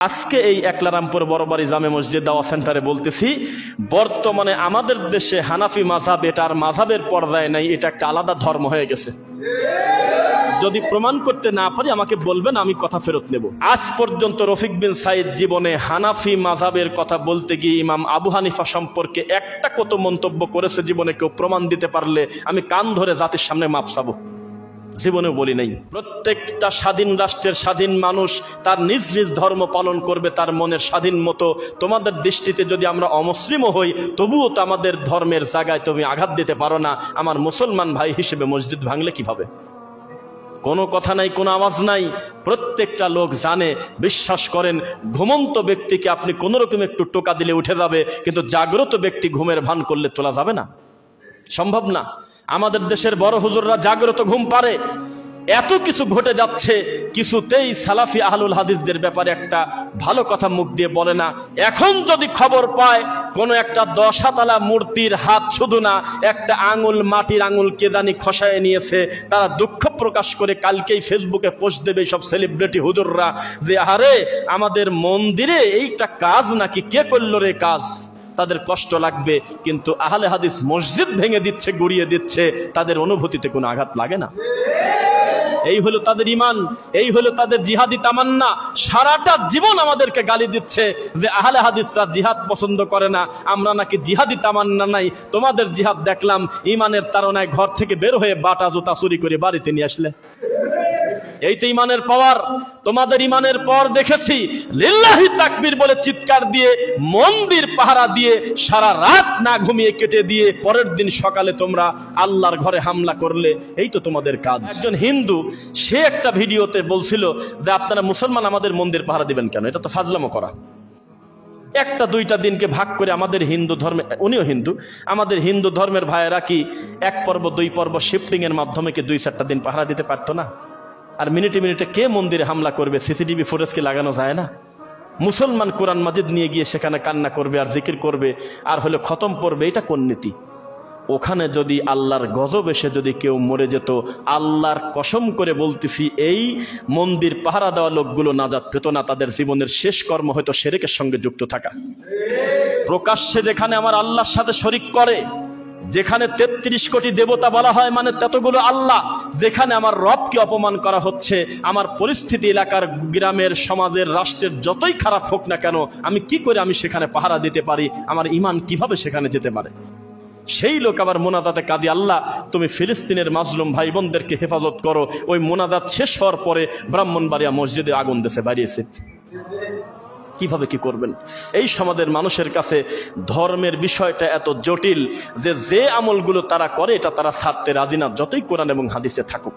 আজকে এই একলারামপুর বড়বাড়ি জামে মসজিদ দাওয়া সেন্টারে বলতেছি, বর্তমানে আমাদের দেশে হানাফি মাযহাব এটা আর মাযহাবের পর্যায়ে নাই, এটা একটা আলাদা ধর্ম হয়ে গেছে। যদি প্রমাণ করতে না পারি আমাকে বলবেন, আমি কথা ফেরত নেব। আজ পর্যন্ত রফিক বিন সাইদ জীবনে হানাফি মাযহাবের কথা বলতে গিয়ে ইমাম আবু হানিফা সম্পর্কে একটা কত মন্তব্য করেছে জীবনে কেউ প্রমাণ দিতে পারলে আমি কান ধরে জাতির সামনে মাপ চাবো। জীবনেও বলি নাই। প্রত্যেকটা স্বাধীন রাষ্ট্রের স্বাধীন মানুষ তার নিজ নিজ ধর্ম পালন করবে তার মনের স্বাধীন মতো। তোমাদের দৃষ্টিতে যদি আমরা অমুসলিমও হই তবুও তো আমাদের ধর্মের জায়গায় তুমি আঘাত দিতে পারো না। আমার মুসলমান ভাই হিসেবে মসজিদ ভাঙলে কিভাবে? কোনো কথা নাই, কোনো আওয়াজ নাই। প্রত্যেকটা লোক জানে, বিশ্বাস করেন, ঘুমন্ত ব্যক্তিকে আপনি কোনো রকম একটু টোকা দিলে উঠে যাবে, কিন্তু জাগ্রত ব্যক্তি ঘুমের ভান করলে তোলা যাবে না, সম্ভব না। আমাদের দেশের বড় হুজুররা জাগ্রত ঘুম পারে। এত কিছু ঘটে যাচ্ছে, কিছুতেই সালাফি আহলুল হাদিসদের ব্যাপারে একটা ভালো কথা মুখ দিয়ে বলে না। এখন যদি খবর পায় কোন একটা 10 হাতালা মূর্তির হাত শুধু না, একটা আঙুল, মাটির আঙুল কেদানি খসায় নিয়েছে, তারা দুঃখ প্রকাশ করে কালকেই ফেসবুকে পোস্ট দেবে সব সেলিব্রিটি হুজুররা যে আরে আমাদের মন্দিরে এইটা কাজ নাকি, কে করলো রে কাজ। তাদের কষ্ট লাগবে, কিন্তু আহলে হাদিস মসজিদ ভেঙে দিচ্ছে, গুড়িয়ে দিচ্ছে, তাদের অনুভূতিতে কোনো আঘাত লাগে না। এই হলো তাদের ঈমান, এই হলো তাদের জিহাদি তামান্না। সারাটা জীবন আমাদেরকে গালি দিচ্ছে যে আহলে হাদিসরা জিহাদ পছন্দ করে না, আমরা নাকি জিহাদি তামান্না নাই। তোমাদের জিহাদ দেখলাম ঈমানের তাড়নায় ঘর থেকে বের হয়ে বাটা জুতা চুরি করে বাড়িতে নিয়ে আসলে। এই তো ঈমানের পাওয়ার। তোমাদের ঈমানের পর দেখেছি লিল্লাহি তাকবীর বলে চিৎকার দিয়ে, মন্দির পাহারা দিয়ে, সারা রাত না ঘুমিয়ে কেটে দিয়ে পরের দিন সকালে তোমরা আল্লাহর ঘরে হামলা করলে। এই তো তোমাদের কাজ। একজন হিন্দু সে একটা ভিডিওতে বলছিল যে আপনারা মুসলমান আমাদের মন্দির পাহারা দিবেন কেন? এটা তো ফাজলামো করা। একটা দুইটা দিনকে ভাগ করে আমাদের হিন্দু ধর্মে, উনিও হিন্দু, আমাদের হিন্দু ধর্মের ভাইয়েরা কি 1 পর্ব 2 পর্ব শিফটিং এর মাধ্যমে কি 2-4টা দিন পাহারা দিতে পারতো না? আর মিনিটে মিনিটে কে মন্দিরে হামলা করবে? সিসিটিভি ফুটেজকে লাগানো যায় না? মুসলমান কোরআন মাজিদ নিয়ে গিয়ে সেখানে কান্না করবে আর জিকির করবে আর হলো খতম পড়বে, এটা কোন নীতি? ওখানে যদি আল্লাহর গজব এসে যদি কেউ মরে যেত, আল্লাহর কসম করে বলতেছি এই মন্দির পাহারা দেওয়া লোকগুলো নাজাত পেত না। তাদের জীবনের শেষ কর্ম হয়তো শিরকের সঙ্গে যুক্ত থাকা। প্রকাশ্যে যেখানে আমার আল্লাহর সাথে শরীক করে, যেখানে 33 কোটি দেবতা বলা হয় মানে ততগুলো আল্লাহ, যেখানে আমার রবকে অপমান করা হচ্ছে, আমার পরিস্থিতি এলাকার, গ্রামের, সমাজের, রাষ্ট্রের যতই খারাপ হোক না কেন, আমি কি করে আমি সেখানে পাহারা দিতে পারি? আমার ঈমান কিভাবে সেখানে যেতে পারে? সেই লোক আবার মোনাজাতে কাঁদি, আল্লাহ তুমি ফিলিস্তিনের মাজলুম ভাই বোনদেরকে হেফাজত করো। ওই মোনাজাত শেষ হওয়ার পরে ব্রাহ্মণবাড়িয়া মসজিদে আগুন দেশে বাড়িয়েছে। কিভাবে কি করবেন? এই সমাজের মানুষের কাছে ধর্মের বিষয়টা এত জটিল যে আমলগুলো তারা করে এটা তারা ছাড়তে রাজি না, যতই কোরআন এবং হাদিসে থাকুক।